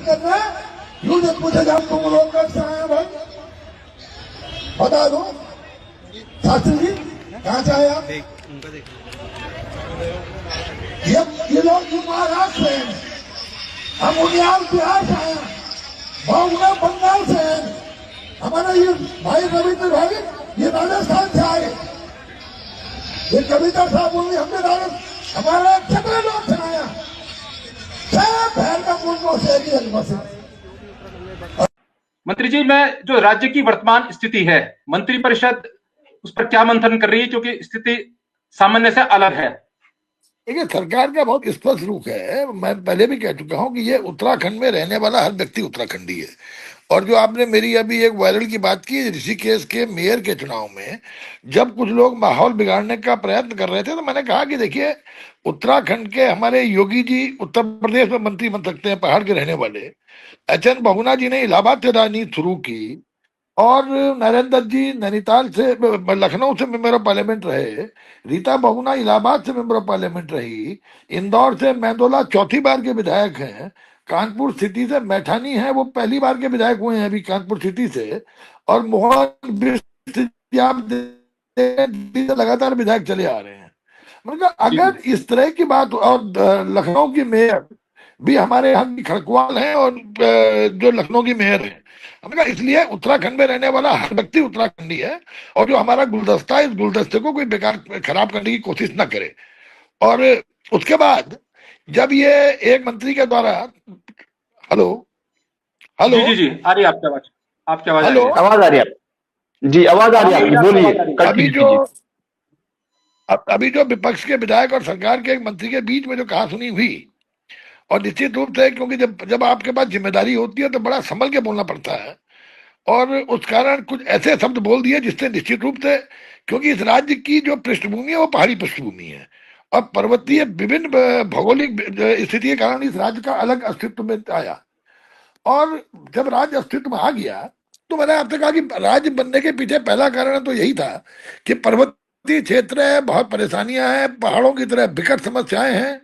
करना यूं जब पूछे हम तुम लोग कब से आए भाई बता दो शास्त्री जी कहाँ से आए आप? ये लोग महाराष्ट्र से हैं, हम उनियाल बिहार से आए, भावना बंगाल से हैं, हमारा ये भाई रविंद्र भाई ये राजस्थान से आए, ये कविता साहब बोली हमने राजस्थान हमारा कितने लोग सुनाया सब भैर का मुल्कों से मंत्री जी, मैं जो राज्य की वर्तमान स्थिति है, मंत्रिपरिषद उस पर क्या मंथन कर रही है, क्योंकि स्थिति सामान्य से अलग है। देखिए, सरकार का बहुत स्पष्ट रुख है। मैं पहले भी कह चुका हूं कि ये उत्तराखंड में रहने वाला हर व्यक्ति उत्तराखंडी है। और जो आपने मेरी अभी एक वायरल की बात की ऋषिकेश के मेयर के चुनाव में, जब कुछ लोग माहौल बिगाड़ने का प्रयत्न कर रहे थे, तो मैंने कहा कि देखिए, उत्तराखंड के हमारे योगी जी उत्तर प्रदेश में मंत्री बन सकते हैं, पहाड़ के रहने वाले। एच.एन. बहुगुणा जी ने इलाहाबाद से राजनीति शुरू की, और नरेंद्र जी नैनीताल से लखनऊ से मेंबर ऑफ पार्लियामेंट रहे, रीता बहुगुणा इलाहाबाद से मेंबर ऑफ पार्लियामेंट रही, इंदौर से मेंदोला चौथी बार के विधायक हैं, कानपुर सिटी से मैठानी है, वो पहली बार के विधायक हुए हैं अभी कानपुर सिटी से, और मोहन बिष्ट लगातार विधायक चले आ रहे हैं। मतलब अगर इस तरह की बात, और लखनऊ की मेयर भी हमारे यहाँ की खड़कवाल हैं, और जो लखनऊ की मेयर है, हमने कहा इसलिए उत्तराखंड में रहने वाला हर व्यक्ति उत्तराखंडी है, और जो हमारा गुलदस्ता है, इस गुलदस्ते को कोई बेकार खराब करने की कोशिश ना करे। और उसके बाद जब ये एक मंत्री के द्वारा, हेलो हेलो जी जी जी, आ रही है आपकी आवाज, आपकी आवाज हेलो, आवाज आ रही है जी, आवाज आ रही है, बोलिए, अभी जो विपक्ष के विधायक और सरकार के एक मंत्री के बीच में जो कहासुनी हुई, और निश्चित रूप से क्योंकि जब आपके पास जिम्मेदारी होती है तो बड़ा संभल के बोलना पड़ता है, और उस कारण कुछ ऐसे शब्द बोल दिए जिससे निश्चित रूप से, क्योंकि इस राज्य की जो पृष्ठभूमि है वो पहाड़ी पृष्ठभूमि है, और पर्वतीय विभिन्न भौगोलिक स्थिति के कारण इस राज्य का अलग अस्तित्व में आया। और जब राज्य अस्तित्व में आ गया, तो मैंने आपसे कहा कि राज्य बनने के पीछे पहला कारण तो यही था कि पर्वतीय क्षेत्र है, बहुत परेशानियां हैं, पहाड़ों की तरह विकट समस्याएं हैं।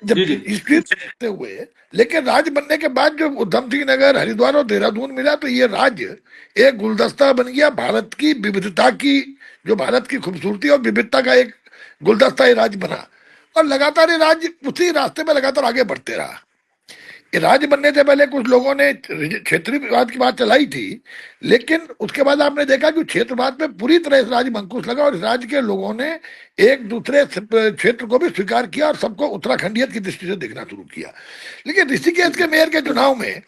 जब इसलिए देखते हुए, लेकिन राज्य बनने के बाद जब उधम सिंह नगर, हरिद्वार और देहरादून मिला, तो ये राज्य एक गुलदस्ता बन गया, भारत की विविधता की, जो भारत की खूबसूरती और विविधता का एक गुलदस्ता ये राज्य बना, और लगातार ये राज्य उसी रास्ते में लगातार आगे बढ़ते रहा। ये राज्य बनने से पहले कुछ लोगों ने क्षेत्रीयवाद की बात चलाई थी, लेकिन उसके बाद आपने देखा कि क्षेत्रवाद पे पूरी तरह इस राज्य में अंकुश लगा, और इस राज्य के लोगों ने एक दूसरे क्षेत्र को भी स्वीकार किया, और सबको उत्तराखंडियत की दृष्टि से देखना शुरू किया। लेकिन ऋषिकेश के मेयर के चुनाव में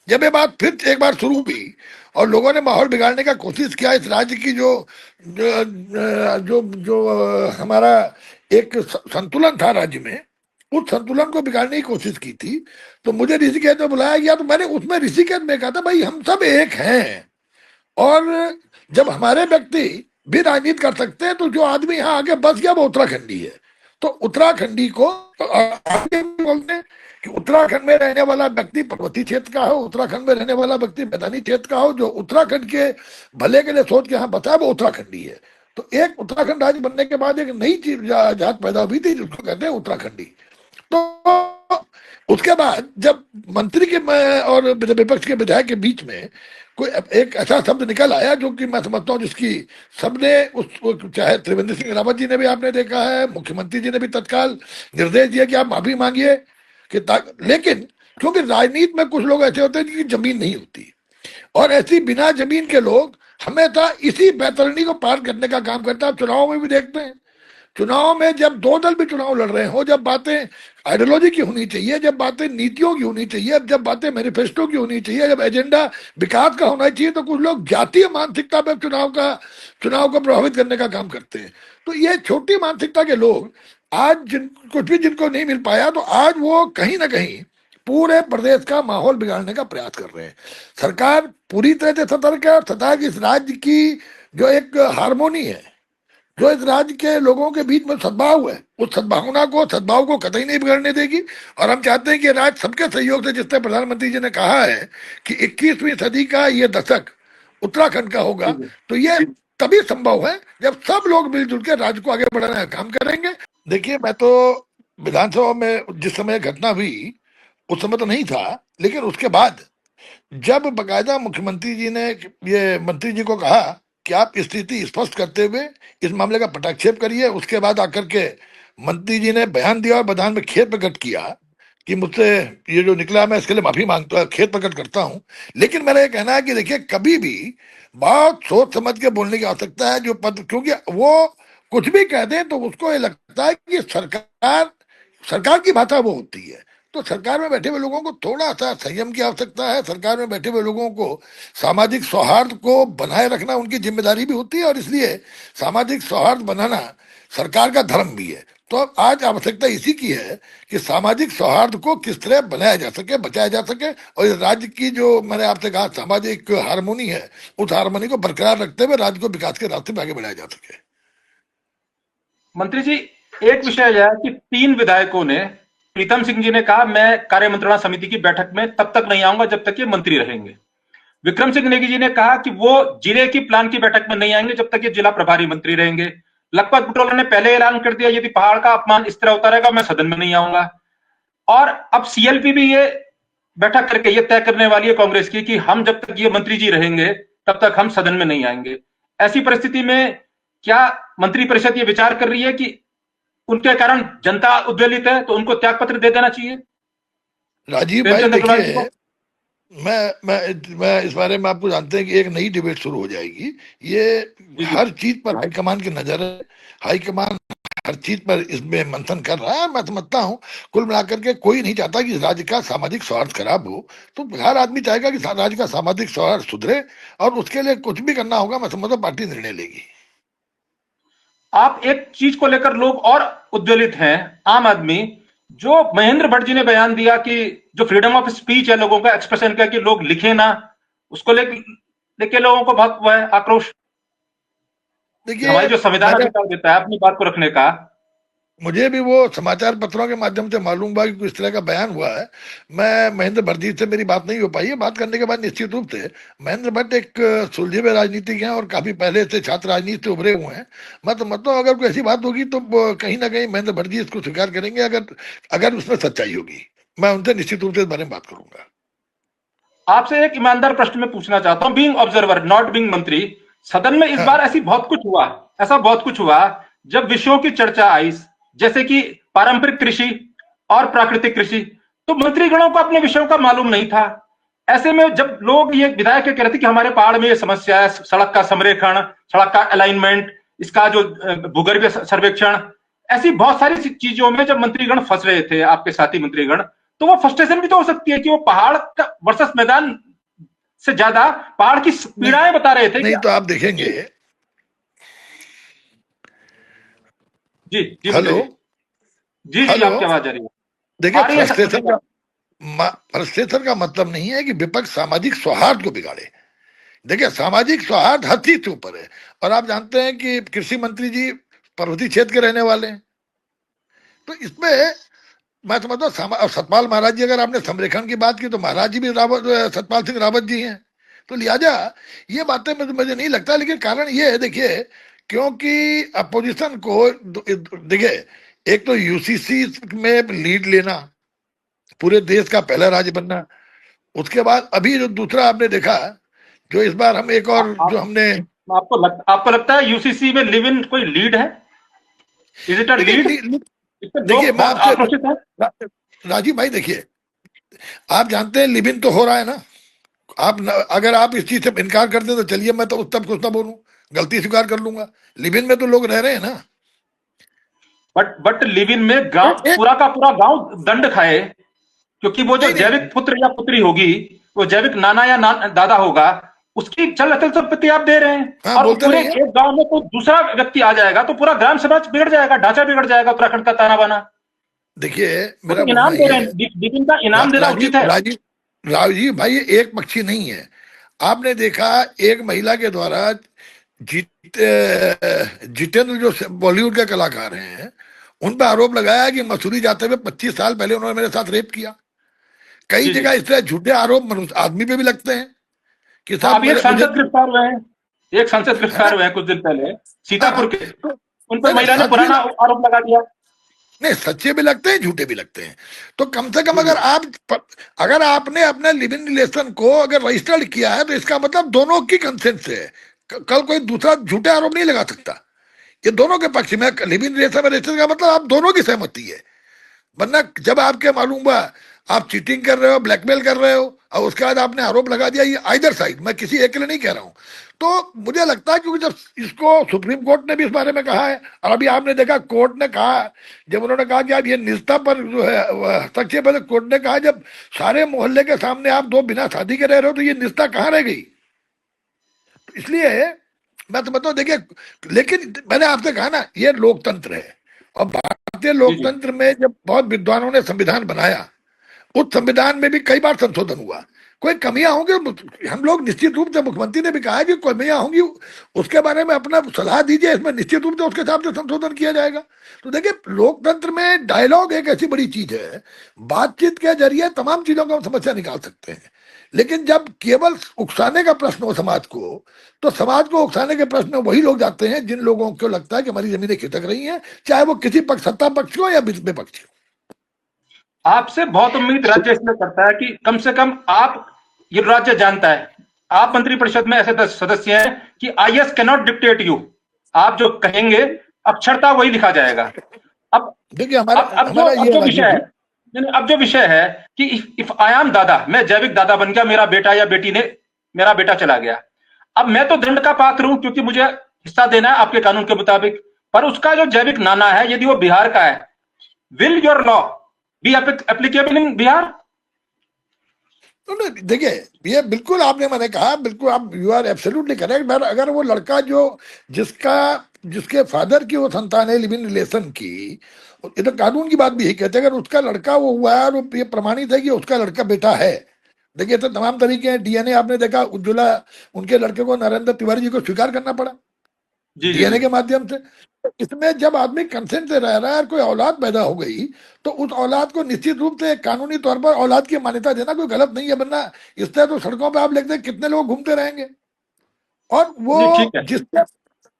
जब ये बात फिर एक बार शुरू हुई, और लोगों ने माहौल बिगाड़ने का कोशिश किया, इस राज्य की जो जो जो हमारा एक संतुलन था राज्य में, उस संतुलन को बिगाड़ने की कोशिश की थी, तो मुझे ऋषिकेश में बुलाया गया, तो मैंने उसमें ऋषिकेश में कहा था भाई हम सब एक हैं, और जब हमारे व्यक्ति भी राजनीति कर सकते हैं, तो जो आदमी यहाँ आगे बस गया वो उत्तराखंडी है। तो उत्तराखंडी को आगे बोलते हैं कि उत्तराखंड में रहने वाला व्यक्ति पर्वतीय क्षेत्र का हो, उत्तराखंड में रहने वाला व्यक्ति मैदानी क्षेत्र का हो, जो उत्तराखंड के भले के लिए सोच के यहाँ बता है वो उत्तराखंडी है। तो एक उत्तराखंड राज्य बनने के बाद एक नई चीज जात पैदा हुई थी जिसको कहते हैं उत्तराखंडी। तो उसके बाद जब मंत्री के और विपक्ष के विधायक के बीच में कोई एक ऐसा शब्द निकल आया, जो कि मैं समझता हूँ जिसकी सबने चाहे त्रिवेंद्र सिंह रावत जी ने भी आपने देखा है, मुख्यमंत्री जी ने भी तत्काल निर्देश दिया कि आप माफी मांगिए, कि लेकिन क्योंकि राजनीति में कुछ लोग ऐसे होते हैं जिनकी जमीन नहीं होती, और ऐसी बिना जमीन के लोग हमेशा इसी बैतरणी को पार करने का काम करता है। चुनाव में भी देखते हैं, चुनाव में जब दो दल भी चुनाव लड़ रहे हो, जब बातें आइडियोलॉजी की होनी चाहिए, जब बातें नीतियों की होनी चाहिए, जब बातें मैनिफेस्टो की होनी चाहिए, जब एजेंडा विकास का होना चाहिए, तो कुछ लोग जातीय मानसिकता पर चुनाव को प्रभावित करने का काम करते हैं। तो ये छोटी मानसिकता के लोग आज कुछ भी जिनको नहीं मिल पाया, तो आज वो कहीं ना कहीं पूरे प्रदेश का माहौल बिगाड़ने का प्रयास कर रहे हैं। सरकार पूरी तरह से सतर्क है, और सतर्क इस राज्य की जो एक हारमोनी है, जो इस राज्य के लोगों के बीच में सद्भाव है, उस सद्भाव को कतई नहीं बिगड़ने देगी। और हम चाहते हैं कि राज्य सबके सहयोग से, जिससे प्रधानमंत्री जी ने कहा है कि 21वीं सदी का ये दशक उत्तराखंड का होगा, तो ये तभी संभव है जब सब लोग मिलजुल के राज्य को आगे बढ़ाने का काम करेंगे। देखिए, मैं तो विधानसभा में जिस समय घटना हुई उस समय तो नहीं था, लेकिन उसके बाद जब बकायदा मुख्यमंत्री जी ने ये मंत्री जी को कहा कि आप स्थिति स्पष्ट करते हुए इस मामले का पटाक्षेप करिए, उसके बाद आकर के मंत्री जी ने बयान दिया और बयान में खेद प्रकट किया कि मुझसे ये जो निकला मैं इसके लिए माफी मांगता, खेद प्रकट करता हूं। लेकिन मेरा ये कहना है कि देखिए, कभी भी बहुत सोच समझ के बोलने की आवश्यकता है। जो पद, क्योंकि वो कुछ भी कह दें तो उसको ये लगता है कि सरकार की भाषा वो होती है। तो सरकार में बैठे हुए लोगों को थोड़ा सा संयम की आवश्यकता है। सरकार में बैठे हुए लोगों को सामाजिक सौहार्द को बनाए रखना उनकी जिम्मेदारी भी होती है, और इसलिए सामाजिक सौहार्द बनाना सरकार का धर्म भी है। तो अब आज आवश्यकता इसी की है कि सामाजिक सौहार्द को किस तरह बनाया जा सके, बचाया जा सके, और इस राज्य की जो मैंने आपसे कहा सामाजिक हारमोनी है, उस हारमोनी को बरकरार रखते हुए राज्य को विकास के रास्ते पर आगे बढ़ाया जा सके। मंत्री जी, एक विषय यह है कि 3 विधायकों ने, प्रीतम सिंह जी ने कहा मैं कार्य मंत्रणा समिति की बैठक में तब तक नहीं आऊंगा जब तक ये मंत्री रहेंगे। विक्रम सिंह नेगी जी ने कहा कि वो जिले की प्लान की बैठक में नहीं आएंगे जब तक ये जिला प्रभारी मंत्री रहेंगे। लखपत बुटोला ने पहले ऐलान कर दिया यदि पहाड़ का अपमान इस तरह होता रहेगा मैं सदन में नहीं आऊंगा। और अब सीएलपी भी ये बैठक करके ये तय करने वाली है कांग्रेस की कि हम जब तक ये मंत्री जी रहेंगे तब तक हम सदन में नहीं आएंगे। ऐसी परिस्थिति में क्या मंत्री परिषद ये विचार कर रही है कि उनके कारण जनता उद्वेलित है तो उनको त्याग पत्र दे देना चाहिए? राजीव भाई प्रेमचंद अग्रवाल जी देखिए, को। मैं इस बारे में, आपको जानते हैं कि एक नई डिबेट शुरू हो जाएगी। ये जी जी। हर चीज पर हाईकमान की नजर है। हाईकमान हर चीज पर इसमें मंथन कर रहा है। मैं समझता हूँ कुल मिलाकर के कोई नहीं चाहता कि राज्य का सामाजिक सौहार्द खराब हो। तो हर आदमी चाहेगा कि राज्य का सामाजिक सौहार्द सुधरे, और उसके लिए कुछ भी करना होगा मैं समझता हूँ पार्टी निर्णय लेगी। आप एक चीज को लेकर लोग और उद्वेलित हैं, आम आदमी, जो महेंद्र भट्ट जी ने बयान दिया कि जो फ्रीडम ऑफ स्पीच है लोगों का एक्सप्रेशन का कि लोग लिखे ना, उसको लेके लोगों को बहुत है आक्रोश। देखिए, हमारी जो संविधान मैंने अधिकार देता है अपनी बात को रखने का। मुझे भी वो समाचार पत्रों के माध्यम से मालूम हुआ कि इस तरह का बयान हुआ है। मैं महेंद्र भट्ट जी से मेरी बात नहीं हो पाई है। बात करने के बाद निश्चित रूप से महेंद्र भट्ट एक सुलझे हुए राजनीतिक हैं और काफी पहले से छात्र राजनीति से उभरे हुए हैं। मैं तो मतलब अगर कोई ऐसी बात होगी तो कहीं ना कहीं महेंद्र भट्ट जी इसको स्वीकार करेंगे, अगर अगर उसमें सच्चाई होगी। मैं उनसे निश्चित रूप से इस बारे में बात करूंगा। आपसे एक ईमानदार प्रश्न मैं पूछना चाहता हूं, बीइंग ऑब्जर्वर नॉट बीइंग मंत्री। सदन में इस हाँ, बार ऐसा बहुत कुछ हुआ जब विषयों की चर्चा आई, जैसे कि पारंपरिक कृषि और प्राकृतिक कृषि, तो मंत्रीगणों को अपने विषयों का मालूम नहीं था। ऐसे में जब लोग ये विधायक कह रहे थे कि हमारे पहाड़ में ये समस्या है, सड़क का संरेखण, सड़क का अलाइनमेंट, इसका जो भूगर्भीय सर्वेक्षण, ऐसी बहुत सारी चीजों में जब मंत्रीगण फंस रहे थे, आपके साथी मंत्रीगण, तो वो फ्रस्ट्रेशन भी तो हो सकती है कि वो पहाड़ का वर्सेस मैदान से ज्यादा पहाड़ की नहीं, पीड़ाएं बता रहे थे नहीं कि। तो आप देखेंगे। जी जी मंत्री हेलो, जी। जी जी, हेलो, आपकी आवाज आ रही है। देखिए, आ रही है मंत्री साहब। फ्रस्ट्रेशन का मतलब नहीं है कि विपक्ष सामाजिक सौहार्द को बिगाड़े। देखिए, सामाजिक सौहार्द हर चीज के ऊपर है। और आप जानते हैं कि कृषि मंत्री जी पर्वतीय क्षेत्र के रहने वाले हैं। तो इसमें मैं समझता हूँ और सतपाल महाराज जी, अगर आपने संरेखण की बात की तो महाराज जी भी रावत, सतपाल सिंह रावत जी हैं। तो लिहाजा ये बातें मुझे नहीं लगता। लेकिन कारण ये है, देखिए, क्योंकि अपोजिशन को देखिए, एक तो यूसीसी में लीड लेना, पूरे देश का पहला राज्य बनना, उसके बाद अभी जो दूसरा आपने देखा, जो इस बार हम एक और जो आप हमने, आपको लगता है यूसीसी में लिव इन कोई लीड है? इज इट अ देखिए लीड? इससे देखिए लोग मैं बहुत आपसे, आक्रोशित हैं। राजीव भाई देखिए, आप जानते हैं लिविन तो हो रहा है ना। अगर आप इस चीज से इनकार करते तो चलिए, मैं तो तब कुछ ना बोलूं, गलती स्वीकार कर लूंगा। लिविन में तो लोग रह रहे हैं ना। बट लिव इन में गांव, एक पूरा का पूरा गांव दंड खाए, क्योंकि वो जो नहीं नहीं, जैविक पुत्र या पुत्री होगी, वो जैविक नाना या दादा होगा, उसकी चल अचल संपत्ति आप दे रहे हैं। हाँ, और बोलते पूरे नहीं है। एक गांव में कोई दूसरा व्यक्ति आ जाएगा तो पूरा ग्राम समाज बिगड़ जाएगा, ढांचा बिगड़ जाएगा उत्तराखंड का ताना बाना। देखिए, वो मेरा तो बोलना इनाम दे ये रहे है, हैं, लिव इन का इनाम देना राजीव उचित है। राजीव राजीव भाई, ये एक पक्षी नहीं है। आपने देखा, एक महिला के द्वारा जितेंद्र जो बॉलीवुड के कलाकार हैं, उन पर आरोप लगाया कि मसूरी जाते हुए 25 साल पहले उन्होंने मेरे साथ रेप किया। कई जी जी। जगह इस तरह झूठे आरोप मनुष्य आदमी पे भी लगते हैं कि हाँ, साहब अभी एक मेरे मुझे, सांसद गिरफ्तार हुए हैं, एक सांसद है ना। गिरफ्तार हुए हैं कुछ दिन पहले हाँ, सीतापुर के। तो उन पर नहीं नहीं, महिला ने हद भी पुराना आरोप लगा दिया। नहीं, सच्चे भी लगते हैं, झूठे भी लगते हैं। तो कम से कम अगर आपने अपने लिव इन रिलेशन को अगर रजिस्टर्ड किया है तो इसका मतलब दोनों की कंसेंट से है। कल कोई दूसरा झूठे आरोप नहीं लगा सकता। ये दोनों के पक्ष में लिव इन रिलेशन में रजिस्टर का मतलब आप दोनों की सहमति है। वरना जब आपके मालूम हुआ आप चीटिंग कर रहे हो, ब्लैकमेल कर रहे हो, और उसके बाद आपने आरोप लगा दिया, ये आइदर साइड, मैं किसी एक के लिए नहीं कह रहा हूं। तो मुझे लगता है क्योंकि जब इसको सुप्रीम कोर्ट ने भी इस बारे में कहा है, और अभी आपने देखा कोर्ट ने कहा, जब उन्होंने कहा कि आप ये निजता पर जो है हस्तक्षेप है, तो कोर्ट ने कहा जब सारे मोहल्ले के सामने आप दो बिना शादी के रह रहे हो तो ये निजता कहाँ रह गई। तो इसलिए मैं तो बताऊं, देखिए, लेकिन मैंने आपसे कहा ना, ये लोकतंत्र है, और भारतीय लोकतंत्र में जब बहुत विद्वानों ने संविधान बनाया, उस संविधान में भी कई बार संशोधन हुआ, कोई कमियां होंगी, हम लोग निश्चित रूप से, मुख्यमंत्री ने भी कहा है कि कमियां होंगी उसके बारे में अपना सलाह दीजिए, इसमें निश्चित रूप से उसके हिसाब से संशोधन किया जाएगा। तो देखिए, लोकतंत्र में डायलॉग एक ऐसी बड़ी चीज है, बातचीत के जरिए तमाम चीजों का हम समस्या निकाल सकते हैं। लेकिन जब केवल उकसाने का प्रश्न हो समाज को, तो समाज को उकसाने के प्रश्न में वही लोग जाते हैं जिन लोगों को लगता है कि हमारी जमीनें खिसक रही हैं, चाहे वो किसी पक्ष, सत्ता पक्ष हो या विपक्ष हो। आपसे बहुत उम्मीद राज्य इसलिए करता है कि कम से कम आप, ये राज्य जानता है, आप मंत्रिपरिषद में ऐसे सदस्य हैं कि IAS can not dictate you, आप जो कहेंगे अक्षरता वही लिखा जाएगा। अब देखिए, अब जो विषय है, अब जो विषय है कि इफ आई एम दादा, मैं जैविक दादा बन गया, मेरा बेटा या बेटी ने, मेरा बेटा चला गया, अब मैं तो दंड का पात्र हूं क्योंकि मुझे हिस्सा देना है आपके कानून के मुताबिक, पर उसका जो जैविक नाना है यदि वो बिहार का है, will your law be applicable in Bihar? देखिए, ये बिल्कुल आपने मैंने कहा, बिल्कुल आप, यू आर एब्सोल्युटली करेक्ट। अगर वो लड़का जो जिसके फादर की वो संतान है लिव इन रिलेशन की, ये तो कानून की बात भी यही कहते हैं, अगर उसका लड़का वो हुआ है और ये प्रमाणित है कि उसका लड़का बेटा है, देखिए तो तमाम तरीके हैं, डीएनए आपने देखा, उज्ज्वला उनके लड़के को नरेंद्र तिवारी जी को स्वीकार करना पड़ा डीएनए के माध्यम से। इसमें जब आदमी कंसेंट से रह रहा है और कोई औलाद पैदा हो गई, तो उस औलाद को निश्चित रूप से कानूनी तौर पर औलाद की मान्यता देना कोई गलत नहीं है। वरना इससे तो सड़कों पे आप देखते हैं कितने लोग घूमते रहेंगे, और वो जिसके,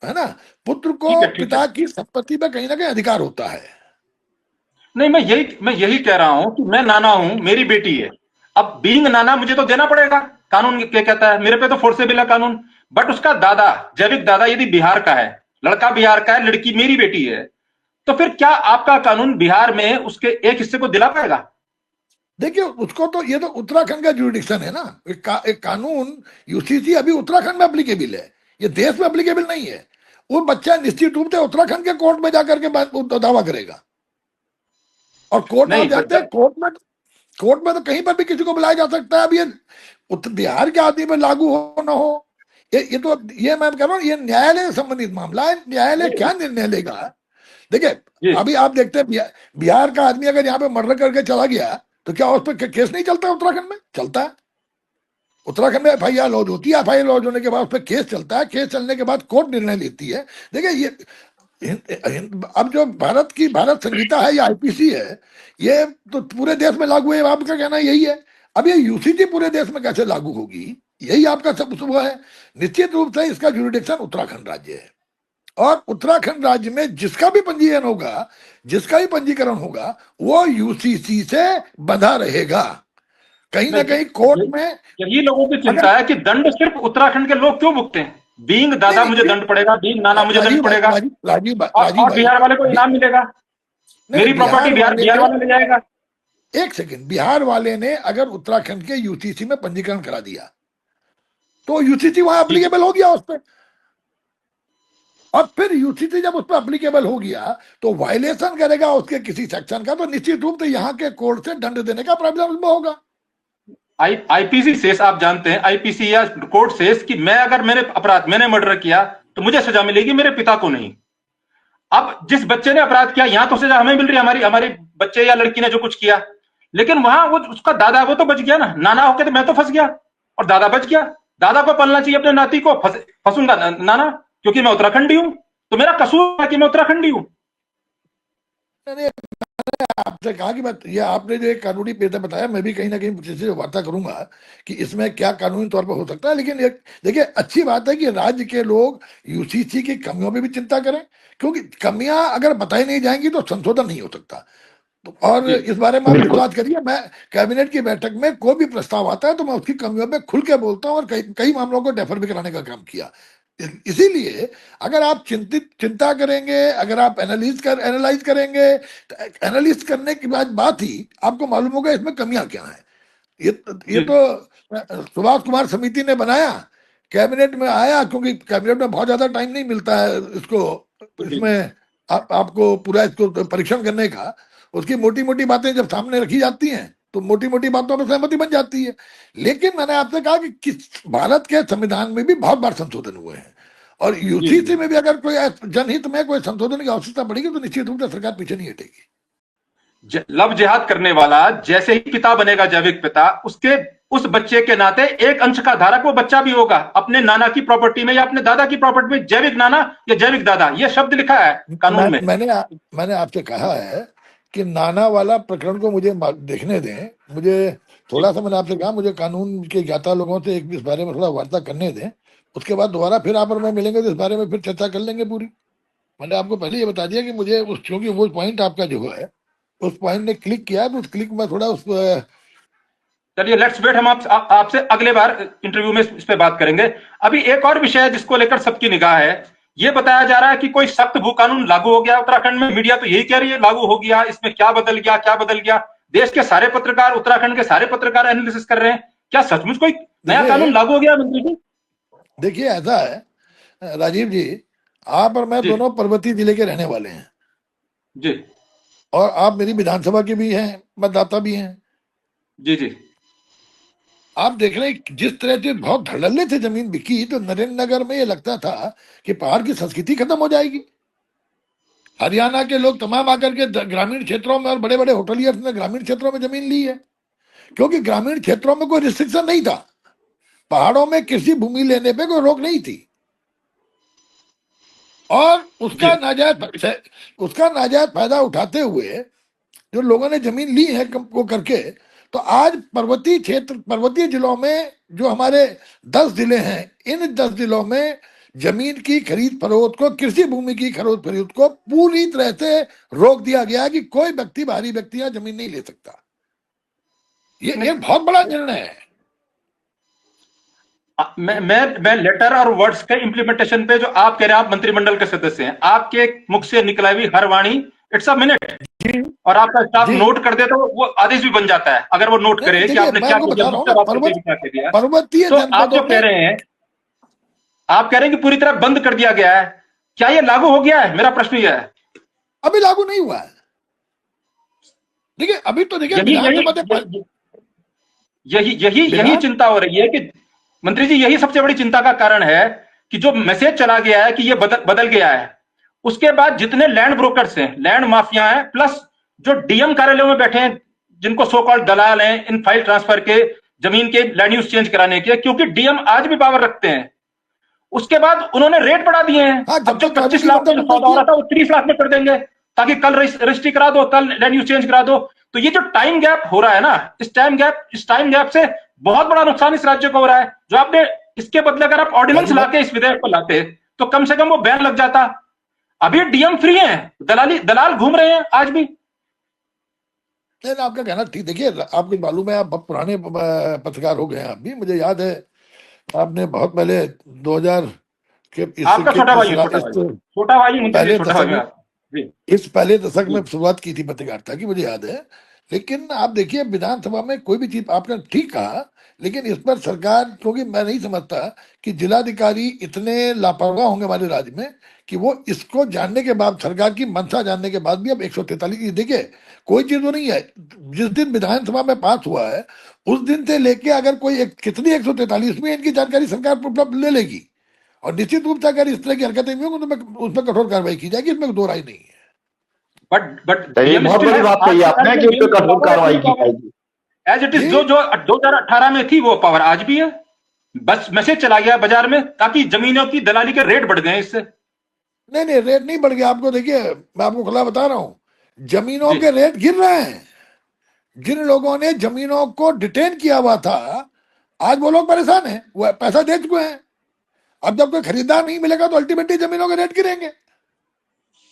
है ना, पुत्र को पिता की संपत्ति पे कहीं ना कहीं अधिकार होता है। नहीं, मैं यही कह रहा हूं कि मैं नाना हूं, मेरी बेटी है, अब बीइंग नाना मुझे तो देना पड़ेगा, कानून क्या कहता है, मेरे पे तो फोर्सेबल है कानून। बट उसका दादा, जैविक दादा यदि बिहार का है, लड़का बिहार का है, लड़की मेरी बेटी है, तो फिर क्या आपका कानून बिहार में उसके एक हिस्से को दिला पाएगा? देखिए, उसको तो, ये तो उत्तराखंड का जुरिडिक्शन है ना, एक कानून यूसीसी अभी उत्तराखंड में एप्लीकेबल है, ये देश में एप्लीकेबल नहीं है। वो बच्चा निश्चित रूप से उत्तराखंड के कोर्ट में जाकर के दावा करेगा, और कोर्ट में जाते हैं, कोर्ट में तो कहीं पर भी किसी को बुलाया जा सकता है। अब ये बिहार के आदमी पर लागू हो ना हो, ये मैं कह रहा हूँ, ये न्यायालय से संबंधित मामला है, न्यायालय क्या निर्णय लेगा। देखिए, अभी आप देखते हैं बिहार का आदमी अगर यहाँ पे मर्डर करके चला गया तो क्या उस पर केस नहीं चलता है? उत्तराखंड में चलता है। उत्तराखंड में एफआईआर लॉन्च होती है, एफआईआर लॉन्च होने के बाद उस पर केस चलता है, केस चलने के बाद कोर्ट निर्णय लेती है। देखिए, ये अब जो भारत संहिता है या आईपीसी है, ये तो पूरे देश में लागू है, आपका कहना यही है। अब ये यूसीसी पूरे देश में कैसे लागू होगी, यही आपका सब सुबह है। निश्चित रूप से इसका जुरिडिक्शन उत्तराखंड राज्य है, और उत्तराखंड राज्य में जिसका भी पंजीकरण होगा, जिसका भी पंजीकरण होगा, वो यूसीसी से बंधा रहेगा। कहीं ना कहीं कोर्ट में यही लोगों की चिंता है कि दंड सिर्फ उत्तराखंड के लोग क्यों भुगते हैं? बीइंग दादा मुझे दंड पड़ेगा, बीइंग नाना मुझे दंड पड़ेगा, और बिहार वाले को इनाम मिलेगा, मेरी प्रॉपर्टी बिहार वाले ले जाएगा। एक सेकंड, बिहार वाले ने अगर उत्तराखंड के यूसीसी में पंजीकरण करा दिया तो यूसीसी वहां एप्लीकेबल हो गया उस पर, और फिर यूसीसी जब उस पर एप्लीकेबल हो गया तो वायलेशन करेगा उसके किसी सेक्शन का, तो निश्चित रूप से यहाँ के कोर्ट से दंड देने का प्रावधान होगा। आईपीसी सेस, आप जानते हैं आईपीसी या कोर्ट सेस कि मैं अगर मैंने मर्डर किया तो मुझे सजा मिलेगी, मेरे पिता को नहीं। अब जिस बच्चे ने अपराध किया, यहां तो सजा हमें मिल रही है, हमारे बच्चे या लड़की ने जो कुछ किया, लेकिन वहां वो उसका दादा, वो तो बच गया ना, नाना होके तो मैं तो फंस गया और दादा बच गया। दादा को पालना चाहिए अपने नाती को, फंसूंगा नाना क्योंकि मैं उत्तराखंडी हूं, तो मेरा कसूर है कि मैं उत्तराखंडी हूं। आपसे कहा कि ये आपने जो एक कानूनी पेशा बताया, मैं भी कहीं ना कहीं किसी से वार्ता करूंगा कि इसमें क्या कानूनी तौर पर हो सकता है। लेकिन देखिए, अच्छी बात है कि राज्य के लोग यूसीसी की कमियों में भी चिंता करें, क्योंकि कमियां अगर बताई नहीं जाएंगी तो संशोधन नहीं हो सकता। तो और जी इस बारे में आप बिल्कुल विश्वास करिए, मैं कैबिनेट की बैठक में कोई भी प्रस्ताव आता है तो मैं उसकी कमियों पे खुल के बोलता हूँ, और कई कई मामलों को डेफर भी कराने का काम किया। इसीलिए अगर आप चिंता करेंगे, अगर आप एनालाइज करेंगे, तो एनालिस्ट करने के बाद बात ही आपको मालूम होगा इसमें कमियां क्या हैं। ये जी तो सुभाष कुमार समिति ने बनाया, कैबिनेट में आया, क्योंकि कैबिनेट में बहुत ज्यादा टाइम नहीं मिलता है इसको, जी इसमें आपको पूरा इसको परीक्षण करने का। उसकी मोटी मोटी बातें जब सामने रखी जाती हैं तो मोटी मोटी बातों में सहमति बन जाती है। लेकिन मैंने आपसे कहा कि भारत के संविधान में भी बहुत बार संशोधन हुए हैं, और जी यूसीसी जी में भी अगर कोई जनहित में कोई संशोधन की आवश्यकता पड़ेगी तो निश्चित रूप से सरकार पीछे नहीं हटेगी। लव जिहाद करने वाला जैसे ही पिता बनेगा, जैविक पिता, उसके उस बच्चे के नाते एक अंश का धारक वो बच्चा भी होगा, अपने नाना की प्रॉपर्टी में या अपने दादा की प्रॉपर्टी में जैविक नाना या जैविक दादा, ये शब्द लिखा है कानून में। मैंने आपसे कहा है कि नाना वाला प्रकरण को मुझे देखने दें, मुझे थोड़ा सा, मैंने आपसे कहा मुझे कानून के ज्ञाता लोगों से एक इस बारे में थोड़ा वार्ता करने दें, उसके बाद दोबारा फिर आप और मैं मिलेंगे तो इस बारे में फिर चर्चा कर लेंगे पूरी। मैंने आपको पहले ये बता दिया कि मुझे उस, क्योंकि वो पॉइंट आपका जो है उस पॉइंट ने क्लिक किया, तो उस क्लिक में थोड़ा उस चलिए लेट्स वेट, हम आपसे अगले बार इंटरव्यू में इस पे बात करेंगे। अभी एक और विषय है जिसको लेकर सबकी निगाह है। ये बताया जा रहा है कि कोई सख्त भू कानून लागू हो गया उत्तराखंड में। मीडिया तो यही कह रही है लागू हो गया, इसमें क्या बदल गया, क्या बदल गया। देश के सारे पत्रकार, उत्तराखंड के सारे पत्रकार एनालिसिस कर रहे हैं, क्या सचमुच कोई नया कानून लागू हो गया मंत्री जी? देखिए ऐसा है राजीव जी, आप और मैं जी दोनों पर्वतीय जिले के रहने वाले हैं, जी और आप मेरी विधानसभा के भी हैं, मतदाता भी हैं। जी जी आप देख रहे हैं जिस तरह से बहुत धड़ल्ले से जमीन बिकी, तो नरेंद्र नगर में ये लगता था कि पहाड़ की संस्कृति खत्म हो जाएगी। हरियाणा के लोग तमाम आकर के ग्रामीण क्षेत्रों में, और बड़े बड़े होटलियर्स ने ग्रामीण क्षेत्रों में जमीन ली है, क्योंकि ग्रामीण क्षेत्रों में कोई रिस्ट्रिक्शन नहीं था, पहाड़ों में कृषि भूमि लेने पे कोई रोक नहीं थी, और जी उसका नाजायज फायदा उठाते हुए जो लोगों ने जमीन ली है वो करके, तो आज पर्वतीय क्षेत्र, पर्वतीय जिलों में जो हमारे 10 जिले हैं, इन 10 जिलों में जमीन की खरीद फरोख्त को, कृषि भूमि की खरीद फरोख्त को पूरी तरह से रोक दिया गया कि कोई व्यक्ति, बाहरी व्यक्ति यहां जमीन नहीं ले सकता। ये बहुत बड़ा निर्णय है। मैं लेटर और वर्ड्स के इंप्लीमेंटेशन पे, जो आप कह रहे हैं, आप मंत्रिमंडल के सदस्य हैं, आपके मुख से निकला हुई हर वाणी इट्स अ मिनट, और आपका स्टाफ जी नोट कर दे तो वो आदेश भी बन जाता है, अगर वो नोट करे कि देखिए, आपने मैं क्या आपको कह दिया, बता रहा हूँ मुझसे ना, बात करके भी क्या कह दिया। पर्वतीय तो आप जो जनपदों कह में, रहे हैं, आप कह रहे हैं कि पूरी तरह बंद कर दिया गया है, क्या ये लागू हो गया है? मेरा प्रश्न यह है। अभी लागू नहीं हुआ है। देखिए अभी तो देखिए यही यही विधानसभा से यही यही यही विधान चिंता हो रही है कि मंत्री जी, यही सबसे बड़ी चिंता का कारण है कि जो मैसेज चला गया है कि ये बदल गया है, उसके बाद जितने लैंड ब्रोकर्स हैं, लैंड माफिया हैं, प्लस जो डीएम कार्यालयों में बैठे हैं, जिनको सो कॉल्ड दलाल हैं इन फाइल ट्रांसफर के, जमीन के लैंड यूज चेंज कराने के, क्योंकि डीएम आज भी पावर रखते हैं, उसके बाद उन्होंने रेट बढ़ा दिए हैं। हाँ, अब जब जो तक कानून 25 की लाख बनता का जो उन्होंने सौदा हो किया। रहा था वो 30 लाख में कर देंगे, ताकि कल रजिस्ट्री करा दो, कल लैंड यूज चेंज करा दो। तो ये जो टाइम गैप हो रहा है ना, इस टाइम गैप से बहुत बड़ा नुकसान इस राज्य को हो रहा है। जो आपने इसके बदले अगर आप ऑर्डिनेंस लाके इस विधेयक को लाते तो कम से कम वो बैन लग जाता। अभी डीएम फ्री हैं, दलाल घूम रहे हैं आज भी। नहीं, आपका कहना ठीक। देखिए आपको मालूम है, आप बहुत पुराने पत्रकार हो गए हैं। आप भी, मुझे याद है आपने बहुत पहले 2000 के आपका छोटा भाई है, छोटा भाई मंत्री जी, पहले छोटा दशक भाई में, जी इस पहले दशक जी में शुरुआत की थी पत्रकारिता की, मुझे याद है। लेकिन आप देखिए विधानसभा में कोई भी चीज, आपने ठीक कहा, लेकिन इस पर सरकार, क्योंकि मैं नहीं समझता कि जिलाधिकारी इतने लापरवाह होंगे हमारे राज्य में कि वो इसको जानने के बाद, सरकार की मंशा जानने के बाद भी अब 143, देखिए कोई चीज वो नहीं है। जिस दिन विधानसभा में पास हुआ है उस दिन से लेके अगर कोई कितनी 143 में इनकी जानकारी सरकार उपलब्ध ले लेगी, और निश्चित रूप से अगर इस तरह की हरकतें हुई होंगी तो उसमें कठोर कार्रवाई की जाएगी, इसमें दो राय नहीं है। बट तो ये डीएम बहुत स्टिल बड़ी बात कही आपने कि उस पर कठोर कार्रवाई की जाएगी। एज इट इज, जी जो जो 2018 में थी वो पावर आज भी है। बस मैसेज चला गया बाजार में ताकि जमीनों की दलाली के रेट बढ़ गए इससे। नहीं, रेट नहीं बढ़ गया। आपको देखिए, मैं आपको खुला बता रहा हूं, जमीनों जी के रेट गिर रहे हैं। जिन लोगों ने जमीनों को डिटेन किया हुआ था, आज वो लोग परेशान हैं, वो पैसा दे चुके हैं। अब जब कोई खरीदार नहीं मिलेगा तो अल्टीमेटली जमीनों के रेट गिरेंगे।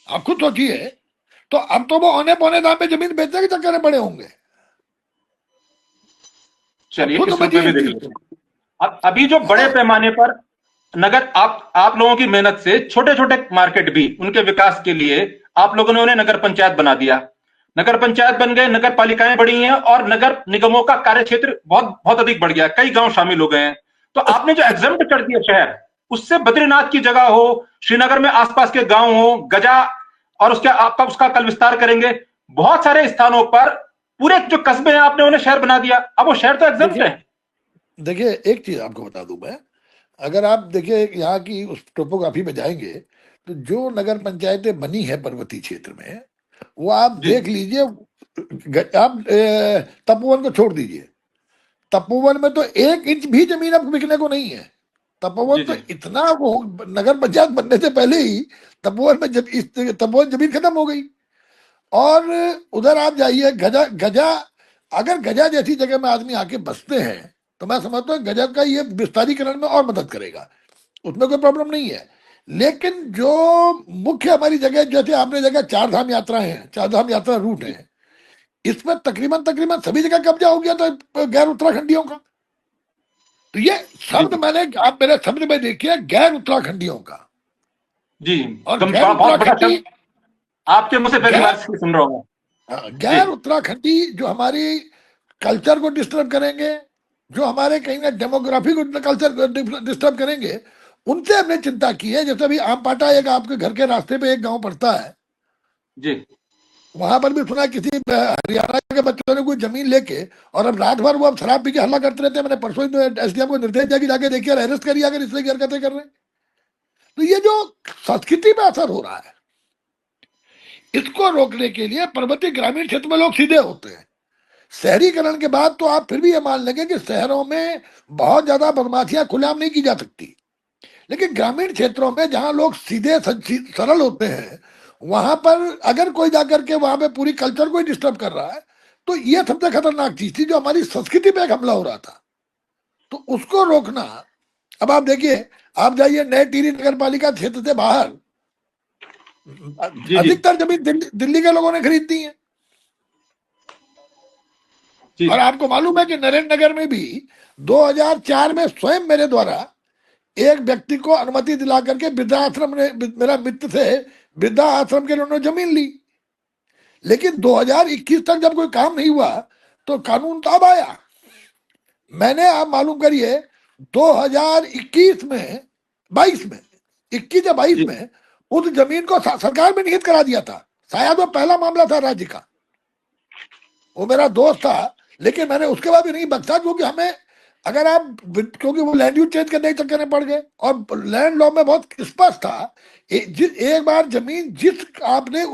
आप खुद सोचिए, तो अब तो वो औने पौने दाम पे जमीन बेचने के चक्कर में पड़े होंगे। आप चलिए खुद इस रुपए समझिए में इस देख चीज लेते को। हैं। अब अभी जो बड़े हाँ, पैमाने पर नगर आप लोगों की मेहनत से छोटे छोटे मार्केट भी उनके विकास के लिए आप लोगों ने उन्हें नगर पंचायत बना दिया। नगर पंचायत बन गए, नगर पालिकाएं बढ़ी हैं और नगर निगमों का कार्य क्षेत्र बहुत बहुत अधिक बढ़ गया, कई गांव शामिल हो गए हैं। तो आपने जो एग्जम्प्ट कर दिया शहर, उससे बद्रीनाथ की जगह हो, श्रीनगर में आसपास के गांव हो, गजा, और उसके आपका उसका कल विस्तार करेंगे, बहुत सारे स्थानों पर पूरे जो कस्बे हैं आपने उन्हें शहर बना दिया। अब वो शहर तो एग्जम्प्ट देखिए है। देखिए एक चीज आपको बता दूं मैं, अगर आप देखिए यहाँ की उस टोपोग्राफी में जाएंगे, तो जो नगर पंचायतें बनी है पर्वतीय क्षेत्र में, वो आप जी देख लीजिए। आप तपोवन को छोड़ दीजिए, तपोवन में तो 1 इंच भी जमीन अब बिकने को नहीं है। तपोवन जी तो जी इतना वो, नगर पंचायत बनने से पहले ही तपोवन में जब इस तपोवन जमीन खत्म हो गई। और उधर आप जाइए गजा गजा, अगर गजा जैसी जगह में आदमी आके बसते हैं, तो मैं समझता हूँ गजा का ये विस्तारीकरण में और मदद करेगा, उसमें कोई प्रॉब्लम नहीं है। लेकिन जो मुख्य हमारी जगह, जैसे आपने जगह चार धाम यात्रा है, चार धाम यात्रा रूट जी है, इसमें तकरीबन तकरीबन सभी जगह कब्जा हो गया था गैर उत्तराखंडियों का। तो ये जी शब्द मैंने, आप मेरे शब्द में देखिए, गैर उत्तराखंडियों का। जी और गैर बहुत बड़ा उत्तराखंडी, शब्द आपके मुंह से पहली गैर बार सुन रहा हूँ। जी गैर उत्तराखंडी जो हमारी कल्चर को डिस्टर्ब करेंगे, जो हमारे कहीं ना डेमोग्राफी को कल्चर डिस्टर्ब करेंगे, उनसे हमने चिंता की है। जैसे अभी आमपाटा एक आपके घर के रास्ते पे एक गांव पड़ता है, जी वहां पर भी सुना किसी हरियाणा के बच्चों ने कोई जमीन लेके, और अब रात भर वो अब शराब पी के हल्ला करते रहते हैं। मैंने परसों एसडीएम को निर्देश दिया कि जाके देखिए और अरेस्ट करिए अगर इस तरह की हरकतें कर रहे हैं। तो ये जो संस्कृति पे असर हो रहा है, इसको रोकने के लिए पर्वतीय ग्रामीण क्षेत्र में लोग सीधे होते हैं। शहरीकरण के बाद तो आप फिर भी ये मान लेंगे कि शहरों में बहुत ज्यादा बदमाशियां खुलेआम नहीं की जा सकती, लेकिन ग्रामीण क्षेत्रों में जहां लोग सीधे सरल होते हैं, वहां पर अगर कोई जाकर के वहां पे पूरी कल्चर को ही डिस्टर्ब कर रहा है, तो ये सबसे खतरनाक चीज थी, जो हमारी संस्कृति पे एक हमला हो रहा था। तो उसको रोकना। अब आप देखिए, आप जाइए नए टिहरी नगर पालिका क्षेत्र से बाहर, जी जी अधिकतर जमीन दिल्ली के लोगों ने खरीद दी है। जी और आपको मालूम है कि नरेंद्र नगर में भी 2004 में स्वयं मेरे द्वारा एक व्यक्ति को अनुमति दिला करके वृद्धा आश्रम ने, मेरा मित्र थे, वृद्धा आश्रम के लिए उन्होंने जमीन ली। लेकिन 2021 तक जब कोई काम नहीं हुआ, तो कानून तब आया। मैंने, आप मालूम करिए, 2021 में, 22 में, 21 या 22 जी में उस जमीन को सरकार में निहित करा दिया था। शायद वो पहला मामला था राज्य का। वो मेरा दोस्त था, लेकिन मैंने उसके बाद भी नहीं बख्शा, क्योंकि हमें, अगर आप, क्योंकि वो लैंड यूज चेंज करने के चक्कर में पड़ गए, और लैंड लॉ में बहुत स्पष्ट था, एक बार जमीन जिस आपने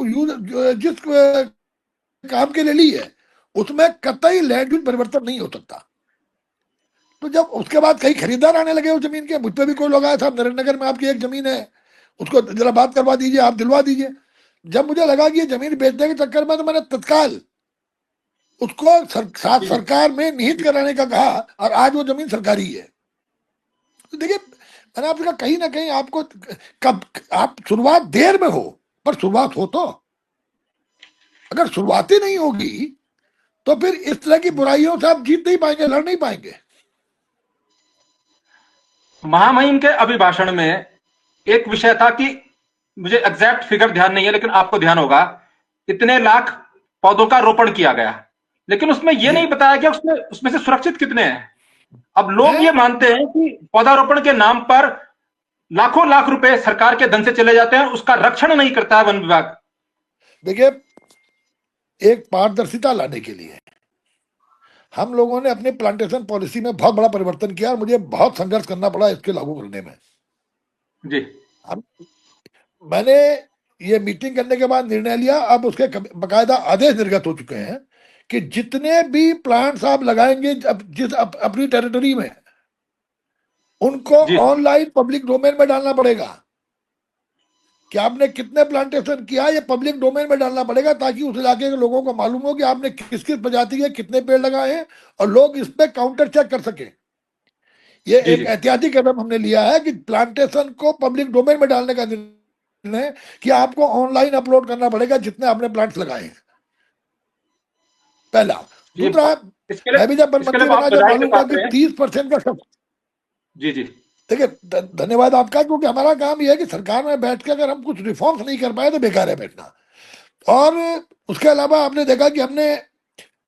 जिस काम के लिए ली है, उसमें कतई लैंड यूज परिवर्तन नहीं हो सकता। तो जब उसके बाद कई खरीदार आने लगे उस जमीन के, मुझ पर भी कोई लोग आया, साहब नरेंद्र नगर में आपकी एक जमीन है, उसको जरा बात करवा दीजिए, आप दिलवा दीजिए। जब मुझे लगा कि ये जमीन बेचने के चक्कर में, तो मैंने तत्काल उसको जी सरकार में निहित कराने का कहा, और आज वो जमीन सरकारी है। तो देखिए, मैंने आपसे कहा, कहीं ना कहीं आपको, कब आप शुरुआत देर में हो, पर शुरुआत हो, तो अगर शुरुआत ही नहीं होगी, तो फिर इस तरह की बुराइयों से आप जीत नहीं पाएंगे, लड़ नहीं पाएंगे। महामहिम के अभिभाषण में एक विषय था कि, मुझे एग्जैक्ट फिगर ध्यान नहीं है लेकिन आपको ध्यान होगा, इतने लाख पौधों का रोपण किया गया, लेकिन उसमें यह जी नहीं बताया गया उसमें से सुरक्षित कितने हैं। अब लोग है। ये मानते हैं कि पौधारोपण के नाम पर लाखों लाख रुपए सरकार के धन से चले जाते हैं, उसका रक्षण नहीं करता है वन विभाग। देखिए, एक पारदर्शिता लाने के लिए हम लोगों ने अपने प्लांटेशन पॉलिसी में बहुत बड़ा परिवर्तन किया, और मुझे बहुत संघर्ष करना पड़ा इसके लागू करने में। जी हम मैंने ये मीटिंग करने के बाद निर्णय लिया, अब उसके बकायदा आदेश निर्गत हो चुके हैं कि जितने भी प्लांट्स आप लगाएंगे अपनी टेरिटरी में, उनको जी ऑनलाइन पब्लिक डोमेन में डालना पड़ेगा कि आपने कितने प्लांटेशन किया, ये पब्लिक डोमेन में डालना पड़ेगा, ताकि उस इलाके के लोगों को मालूम हो कि आपने किस किस प्रजाति के कितने पेड़ लगाए हैं, और लोग इस पे काउंटर चेक कर सके। ये जी एक जी ऐतिहासिक कदम हमने लिया है कि प्लांटेशन को पब्लिक डोमेन में डालने का निर्णय है कि आपको ऑनलाइन अपलोड करना पड़ेगा जितने आपने प्लांट्स लगाए हैं, पहला। ये दूसरा, इसके लिए मैं भी जब वन इसके लिए मंत्री आप बना जब बधाई के मालूम हुआ कि पात्र हैं। 30% का सब, जी जी देखिए धन्यवाद आपका, क्योंकि हमारा काम यह है कि सरकार में बैठ के अगर हम कुछ रिफॉर्म्स नहीं कर पाए तो बेकार है बैठना। और उसके अलावा आपने देखा कि हमने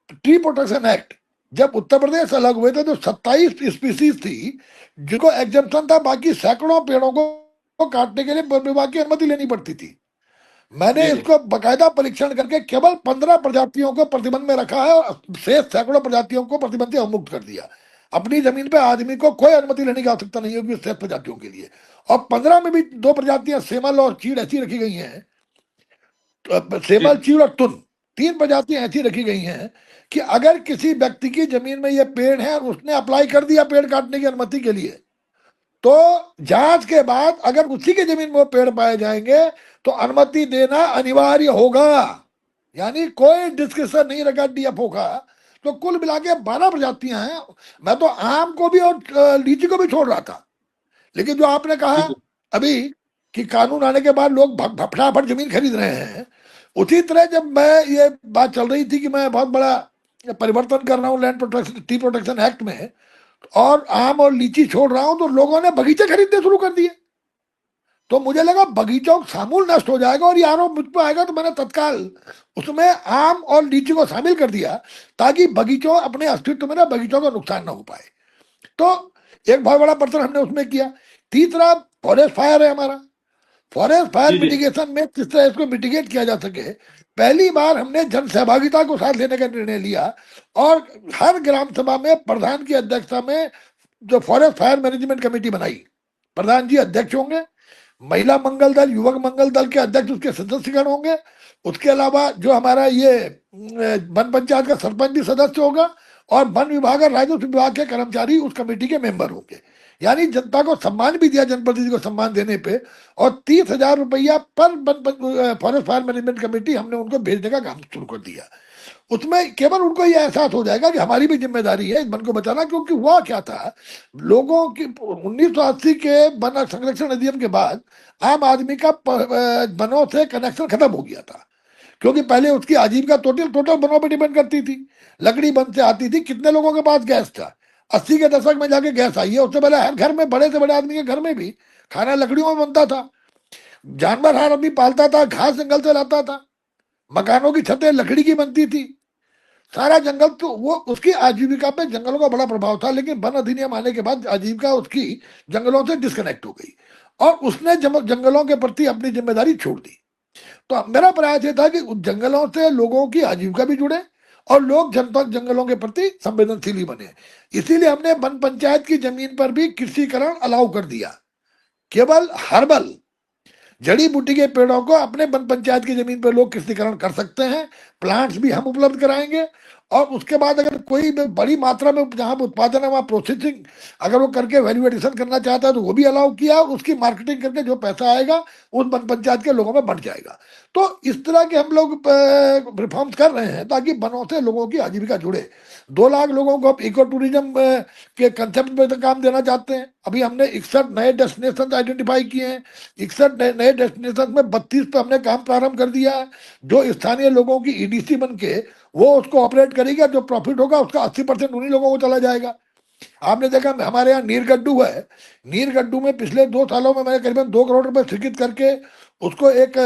ट्री प्रोटेक्शन एक्ट, जब उत्तर प्रदेश अलग हुए थे तो 27 स्पीसीज थी जिनको एग्जम्पशन था, बाकी सैकड़ों पेड़ों को काटने के लिए वन विभाग की अनुमति लेनी पड़ती थी। मैंने जी जी इसको बकायदा परीक्षण करके केवल 15 प्रजातियों को प्रतिबंध में रखा है और शेष सैकड़ों प्रजातियों को प्रतिबंध से अवमुक्त कर दिया। अपनी जमीन पे आदमी को कोई अनुमति लेने की आवश्यकता नहीं होगी शेष प्रजातियों के लिए। और 15 में भी 2 प्रजातियां सेमल और चीड़ ऐसी रखी गई हैं, जी सेमल चीड़ और तुन, 3 प्रजातियां ऐसी रखी गई हैं कि अगर किसी व्यक्ति की जमीन में ये पेड़ है और उसने अप्लाई कर दिया पेड़ काटने की अनुमति के लिए, तो जांच के बाद अगर उसी के जमीन में वो पेड़ पाए जाएंगे तो अनुमति देना अनिवार्य होगा। यानी कोई डिस्कशन नहीं रखा डीएफओ का। तो कुल मिला के 12 प्रजातियां हैं। मैं तो आम को भी और लीची को भी छोड़ रहा था, लेकिन जो आपने कहा जी अभी कि कानून आने के बाद लोग फटाफट जमीन खरीद रहे हैं, उसी तरह जब मैं ये बात चल रही थी कि मैं बहुत बड़ा परिवर्तन कर रहा हूँ land protection T protection act में, और आम और लीची छोड़ रहा हूं, तो लोगों ने बगीचे खरीदने शुरू कर दिए। तो मुझे लगा बगीचों का सामूल नष्ट हो जाएगा और ये आरोप मुझ पर आएगा, तो मैंने तत्काल उसमें आम और लीची को शामिल कर दिया ताकि बगीचों अपने अस्तित्व में ना बगीचों का नुकसान ना हो पाए। तो एक बहुत बड़ा पर्सन हमने उसमें किया। तीसरा, फॉरेस्ट फायर है हमारा। फॉरेस्ट फायर जी जी मिटिगेशन में किस तरह इसको मिटिगेट किया जा सके, पहली बार हमने जन सहभागिता को साथ लेने का निर्णय लिया और हर ग्राम सभा में प्रधान की अध्यक्षता में जो फॉरेस्ट फायर मैनेजमेंट कमेटी बनाई, प्रधान जी अध्यक्ष होंगे, महिला मंगल दल युवक मंगल दल के अध्यक्ष उसके सदस्यगण होंगे, उसके अलावा जो हमारा ये वन पंचायत का सरपंच भी सदस्य होगा और वन विभाग और राजस्व विभाग के कर्मचारी उस कमेटी के मेंबर होंगे। यानी जनता को सम्मान भी दिया, जनप्रतिनिधि को सम्मान देने पे, और 30,000 रुपया पर फॉरेस्ट फायर मैनेजमेंट कमेटी हमने उनको भेजने का काम शुरू कर दिया। उसमें केवल उनको यह एहसास हो जाएगा कि हमारी भी जिम्मेदारी है इस वन को बचाना। क्योंकि हुआ क्या था, लोगों की 1980 के वन संरक्षण अधिनियम के बाद आम आदमी का वनों से कनेक्शन खत्म हो गया था, क्योंकि पहले उसकी आजीविका टोटल टोटल वनों पर डिपेंड करती थी, लकड़ी वन से आती थी। कितने लोगों के पास गैस था, 80 के दशक में जाके गैस आई है। उससे पहले हर घर में, बड़े से बड़े आदमी के घर में भी खाना लकड़ियों में बनता था, जानवर हर आदमी पालता था, घास जंगल से लाता था, मकानों की छतें लकड़ी की बनती थी, सारा जंगल। तो वो उसकी आजीविका पे जंगलों का बड़ा प्रभाव था। लेकिन वन अधिनियम आने के बाद आजीविका उसकी जंगलों से डिस्कनेक्ट हो गई और उसने जंगलों के प्रति अपनी जिम्मेदारी छोड़ दी। तो मेरा प्रयास ये था कि उस जंगलों से लोगों की आजीविका भी जुड़े और लोग जनता जंगलों के प्रति संवेदनशील ही बने। इसीलिए हमने वन पंचायत की जमीन पर भी कृषिकरण अलाउ कर दिया। केवल हर्बल जड़ी बूटी के पेड़ों को अपने वन पंचायत की जमीन पर लोग कृषिकरण कर सकते हैं। प्लांट्स भी हम उपलब्ध कराएंगे और उसके बाद अगर कोई बड़ी मात्रा में जहां उत्पादन है वहां प्रोसेसिंग अगर वो करके वैल्यू एडिशन करना चाहता है तो वो भी अलाउ किया और उसकी मार्केटिंग करके जो पैसा आएगा उस वन पंचायत के लोगों में बढ़ जाएगा। तो इस तरह के हम लोग रिफॉर्म्स कर रहे हैं ताकि वनों से लोगों की आजीविका जुड़े। 2 लाख लोगों को इको टूरिज्म के कंसेप्ट में काम देना चाहते हैं। अभी हमने 61 नए डेस्टिनेशन आइडेंटिफाई किए हैं। 61 नए डेस्टिनेशन में 32 पे हमने काम प्रारंभ कर दिया है। जो स्थानीय लोगों की ईडीसी बन के वो उसको ऑपरेट करेगा, जो प्रॉफिट होगा उसका 80% उन्हीं लोगों को चला जाएगा। आपने देखा हमारे यहाँ नीरगड्डू है, नीरगड्डू में पिछले 2 सालों में मैंने करीबन 2 करोड़ रुपए स्वीकृत करके उसको एक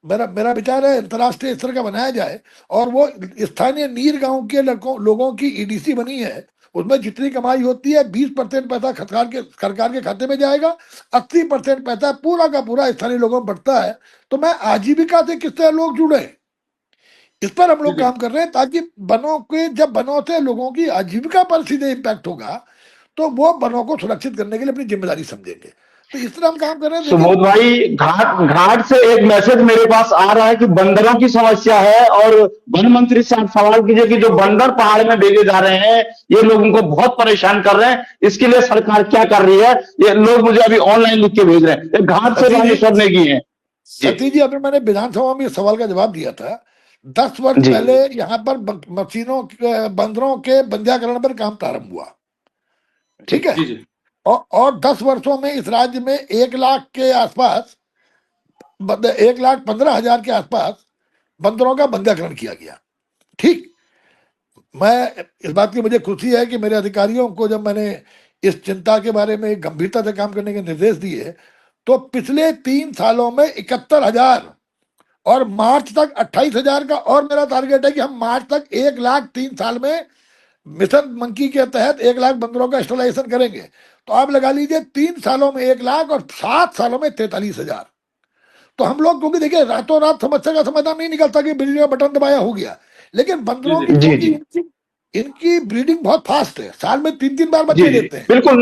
मेरा विचार है अंतर्राष्ट्रीय स्तर का बनाया जाए और वो स्थानीय नीर गांव के लोगों की ईडीसी बनी है। उसमें जितनी कमाई होती है 20% पैसा सरकार के खाते में जाएगा, 80% पैसा पूरा का पूरा स्थानीय लोगों में बढ़ता है। तो मैं आजीविका से किस तरह लोग जुड़े इस पर हम लोग काम कर रहे हैं ताकि वनों के जब वनों से लोगों की आजीविका पर सीधे इम्पैक्ट होगा तो वो वनों को सुरक्षित करने के लिए अपनी जिम्मेदारी समझेंगे। तो इस तरह हम काम कर रहे हैं। सुबोध भाई, घाट से एक मैसेज मेरे पास आ रहा है कि बंदरों की समस्या है और वन मंत्री से आप सवाल कीजिए कि जो बंदर पहाड़ में भेजे जा रहे हैं ये लोग उनको बहुत परेशान कर रहे हैं, इसके लिए सरकार क्या कर रही है? ये लोग मुझे अभी ऑनलाइन लिख के भेज रहे हैं। घाट से रामेश्वर ने की है। सतीश जी, अभी मैंने विधानसभा में इस सवाल का जवाब दिया था। 10 वर्ष पहले यहाँ पर मशीनों बंदरों के बंध्याकरण पर काम प्रारंभ हुआ, ठीक है। और 10 वर्षों में इस राज्य में 1 लाख के आसपास 1,15,000 के आसपास बंदरों का बंधीकरण किया गया। ठीक, मैं इस बात की मुझे खुशी है कि मेरे अधिकारियों को जब मैंने इस चिंता के बारे में गंभीरता से काम करने के निर्देश दिए, तो पिछले 3 सालों में 71,000 और मार्च तक 28,000 का, और मेरा टारगेट है कि हम मार्च तक 1,00,000 3 साल में मिशन मंकी के तहत 1,00,000 बंदरों का स्टरलाइजेशन करेंगे। तो आप लगा लीजिए 3 सालों में 1,00,000 और 7 सालों में 43,000। तो हम लोग, क्योंकि देखिए रातों रात समस्या का समाधान नहीं निकलता कि बिजली का बटन दबाया हो गया, लेकिन बंदरों जी की जी क्योंकि जी इनकी ब्रीडिंग बहुत फास्ट है, साल में 3-3 बार जी बच्चे जी देते हैं। बिल्कुल,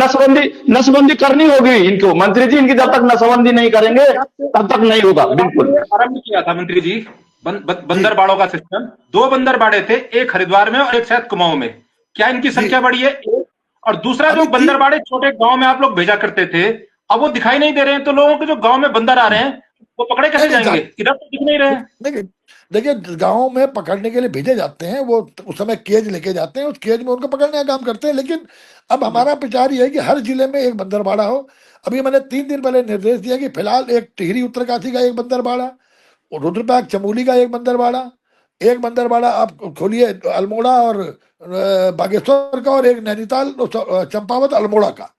नसबंदी करनी होगी इनको मंत्री जी, इनकी जब तक नसबंदी नहीं करेंगे तब तक नहीं होगा। जब बिल्कुल आपने आरंभ किया था मंत्री जी जी बंदर बाड़ों का सिस्टम, 2 बंदर बाड़े थे, एक हरिद्वार में और एक शायद कुमाऊं में, क्या इनकी जी, संख्या बढ़ी है? एक। और दूसरा, जो अभी बंदर 3 बाड़े छोटे गांव में आप लोग भेजा करते थे, अब वो दिखाई नहीं दे रहे हैं, तो लोगों के जो गांव में बंदर आ रहे हैं वो पकड़े नहीं कैसे नहीं जाएंगे? इधर तो दिख नहीं रहे हैं। देखिए देखिए गाँव में पकड़ने के लिए भेजे जाते हैं, वो उस समय केज लेके जाते हैं, उस केज में उनको पकड़ने का काम करते हैं। लेकिन अब हमारा विचार ये है कि हर जिले में एक बंदरबाड़ा हो। अभी मैंने 3 दिन पहले निर्देश दिया कि फिलहाल एक टिहरी उत्तरकाशी का एक बंदरबाड़ा, और रुद्रप्रयाग चमोली का एक बंदरबाड़ा, एक बंदरबाड़ा आप खोलिए अल्मोड़ा और बागेश्वर का, और एक नैनीताल चंपावत अल्मोड़ा का।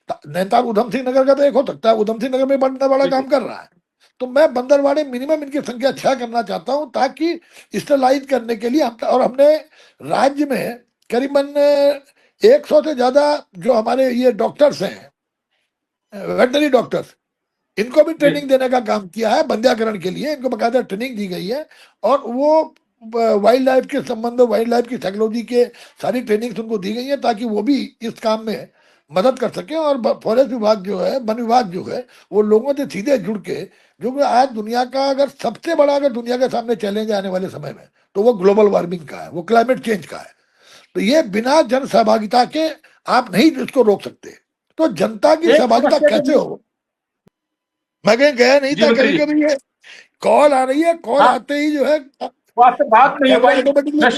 नैनीताल उधम सिंह नगर का तो एक हो सकता है, उधम सिंह नगर में बंदरबाड़ा बिल्कुल। काम कर रहा है। तो मैं बंदरबाड़े मिनिमम इनकी संख्या 6 करना चाहता हूं, ताकि स्टरलाइज करने के लिए और हमने राज्य में करीबन 100 से ज्यादा जो हमारे ये डॉक्टर्स हैं, वेटनरी डॉक्टर्स, इनको भी जी ट्रेनिंग देने का काम किया है बंध्याकरण के लिए। इनको बकायदा ट्रेनिंग दी गई है, और वो वाइल्ड लाइफ के संबंध में, वाइल्ड लाइफ की साइकोलॉजी के सारी ट्रेनिंग उनको दी गई है, ताकि वो भी इस काम में मदद कर सके। और फॉरेस्ट विभाग जो है, वन विभाग जो है, वो लोगों से सीधे जुड़ के, जो कि आज दुनिया का अगर सबसे बड़ा, अगर दुनिया के सामने चैलेंज आने वाले समय में, तो वो ग्लोबल वार्मिंग का है, वो क्लाइमेट चेंज का है। तो ये बिना जन सहभागिता के आप नहीं इसको रोक सकते। तो जनता की एक सहभागिता समस्या कैसे जो, हो, मैं कहीं गया नहीं जी था, मंत्री कभी जी, कभी ये कॉल आ रही है, कॉल हाँ, आते ही जो है वो आपसे बात नहीं हो कैमरा पाई। ऑटोमेटिकली। मैं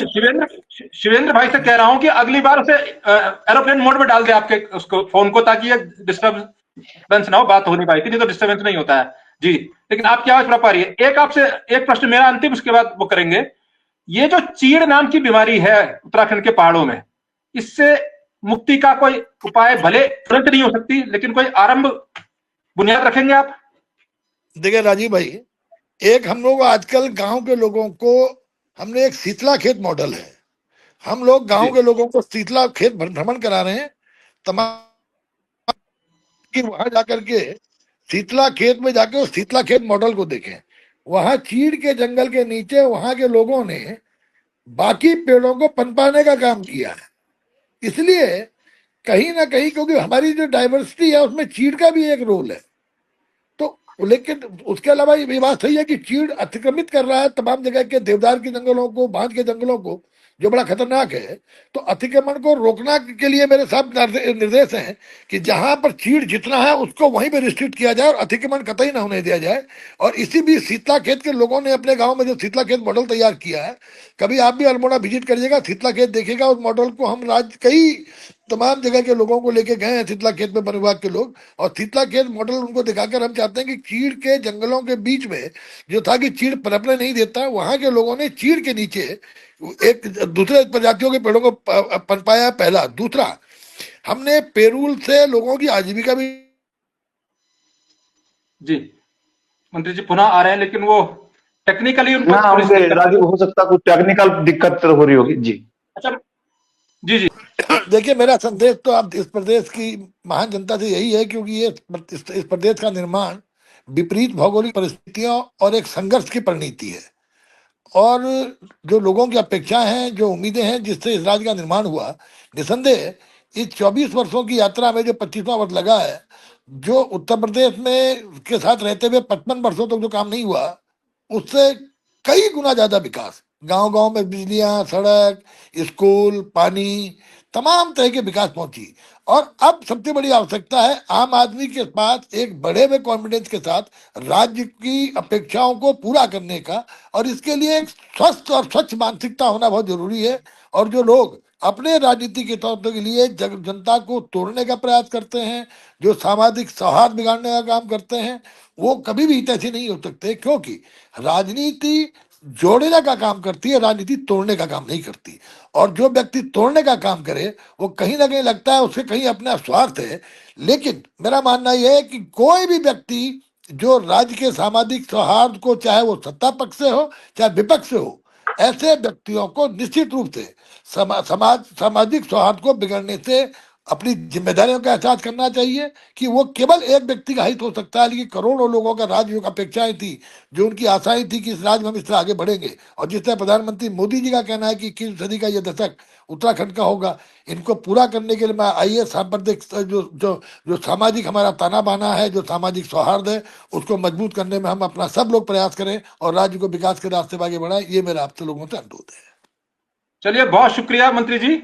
शिवेंद्र भाई से कह रहा हूं कि अगली बार उसे एरोप्लेन मोड में डाल दे आपके उसको फोन को, ताकि ये डिस्टर्बेंस ना हो। बात हो नहीं पाई थी, नहीं तो डिस्टर्बेंस नहीं होता है जी। लेकिन आपकी आवाज पूरा पा रही है। एक आपसे एक प्रश्न मेरा अंतिम, उसके बाद वो करेंगे। ये जो चीड़ नाम की बीमारी है उत्तराखंड के पहाड़ों में, इससे मुक्ति का कोई उपाय भले तुरंत नहीं हो सकती, लेकिन कोई आरंभ बुनियाद रखेंगे आप? देखिए राजीव भाई, एक हम लोग आजकल गांव के लोगों को, हमने एक शीतला खेत मॉडल है, हम लोग जी गांव के लोगों को शीतला खेत भ्रमण करा रहे हैं तमाम, कि वहां जाकर के शीतला खेत में जाके उस शीतला खेत मॉडल को देखें। वहां चीड़ के जंगल के नीचे वहां के लोगों ने बाकी पेड़ों को पनपाने का काम किया है। इसलिए कहीं ना कहीं, क्योंकि हमारी जो डाइवर्सिटी है उसमें चीड़ का भी एक रोल है। तो लेकिन उसके अलावा ये बात सही है कि चीड़ अतिक्रमित कर रहा है तमाम जगह के देवदार के जंगलों को, बांज के जंगलों को, जो बड़ा खतरनाक है। तो अतिक्रमण को रोकना के लिए मेरे साथ निर्देश हैं कि जहां पर चीड़ जितना है उसको वहीं पे रिस्ट्रिक्ट किया जाए, और अतिक्रमण कतई ना होने दिया जाए। और इसी बीच शीतला खेत के लोगों ने अपने गांव में जो शीतला खेत मॉडल तैयार किया है, कभी आप भी अल्मोड़ा विजिट करिएगा, शीतला खेत देखिएगा। उस मॉडल को हम राज्य कई तमाम जगह के लोगों को लेके गए हैं, शीतला खेत में वन विभाग के लोग, और शीतला खेत मॉडल उनको दिखाकर हम चाहते हैं कि चीड़ के जंगलों के बीच में जो था कि चीड़ पनपने नहीं देता, वहां के लोगों ने चीड़ के नीचे एक दूसरे प्रजातियों के पेड़ों को पनपाया। पहला, दूसरा, हमने पेरूल से लोगों की आजीविका भी। जी मंत्री जी पुनः आ रहे हैं, लेकिन वो टेक्निकली उनको हाँ थोड़ी सी होंगे दिक्कत है। राजीव, हो सकता है कुछ टेक्निकल दिक्कत तो हो रही होगी जी। अच्छा जी जी देखिए मेरा संदेश तो आप इस प्रदेश की महान जनता से यही है, क्योंकि ये इस प्रदेश का निर्माण विपरीत भौगोलिक परिस्थितियों और एक संघर्ष की परिणति है। और जो लोगों की अपेक्षाएं हैं, जो उम्मीदें हैं, जिससे इस राज्य का निर्माण हुआ, निसंदेह इस 24 वर्षों की यात्रा में जो 25वां वर्ष लगा है, जो उत्तर प्रदेश में के साथ रहते हुए 55 वर्षों तक जो काम नहीं हुआ, उससे कई गुना ज्यादा विकास, गांव गांव में बिजलियां, सड़क, स्कूल, पानी, तमाम तरह के विकास पहुंची। और अब सबसे बड़ी आवश्यकता है आम आदमी के पास एक बड़े हुए कॉन्फिडेंस के साथ राज्य की अपेक्षाओं को पूरा करने का, और इसके लिए एक स्वस्थ और स्वच्छ मानसिकता होना बहुत जरूरी है। और जो लोग अपने राजनीति के तौर के लिए जनता को तोड़ने का प्रयास करते हैं, जो सामाजिक सौहार्द बिगाड़ने का काम करते हैं, वो कभी भी हितैषी नहीं हो सकते, क्योंकि राजनीति जोड़ने का काम करती है, राजनीति तोड़ने का काम नहीं करती। और जो व्यक्ति तोड़ने का काम करे वो कहीं ना कहीं लगता है उसके कहीं अपना स्वार्थ है। लेकिन मेरा मानना यह है कि कोई भी व्यक्ति जो राज्य के सामाजिक सौहार्द को, चाहे वो सत्ता पक्ष से हो चाहे विपक्ष से हो, ऐसे व्यक्तियों को निश्चित रूप से सामाजिक सौहार्द को बिगड़ने से अपनी जिम्मेदारियों का एहसास करना चाहिए कि वो केवल एक व्यक्ति का हित हो सकता है, लेकिन करोड़ों लोगों का राज्य की अपेक्षाएं थी, जो उनकी आशाएं थी कि इस राज्य में हम इस तरह आगे बढ़ेंगे। और जिस तरह प्रधानमंत्री मोदी जी का कहना है कि 21वीं सदी का यह दशक उत्तराखंड का होगा, इनको पूरा करने के लिए मैं आइए सांप्रदायिक जो जो जो सामाजिक हमारा ताना बाना है, जो सामाजिक सौहार्द है, उसको मजबूत करने में हम अपना सब लोग प्रयास करें और राज्य को विकास के रास्ते पर आगे बढ़ाएं। ये मेरा आप लोगों से अनुरोध है। चलिए, बहुत शुक्रिया मंत्री जी।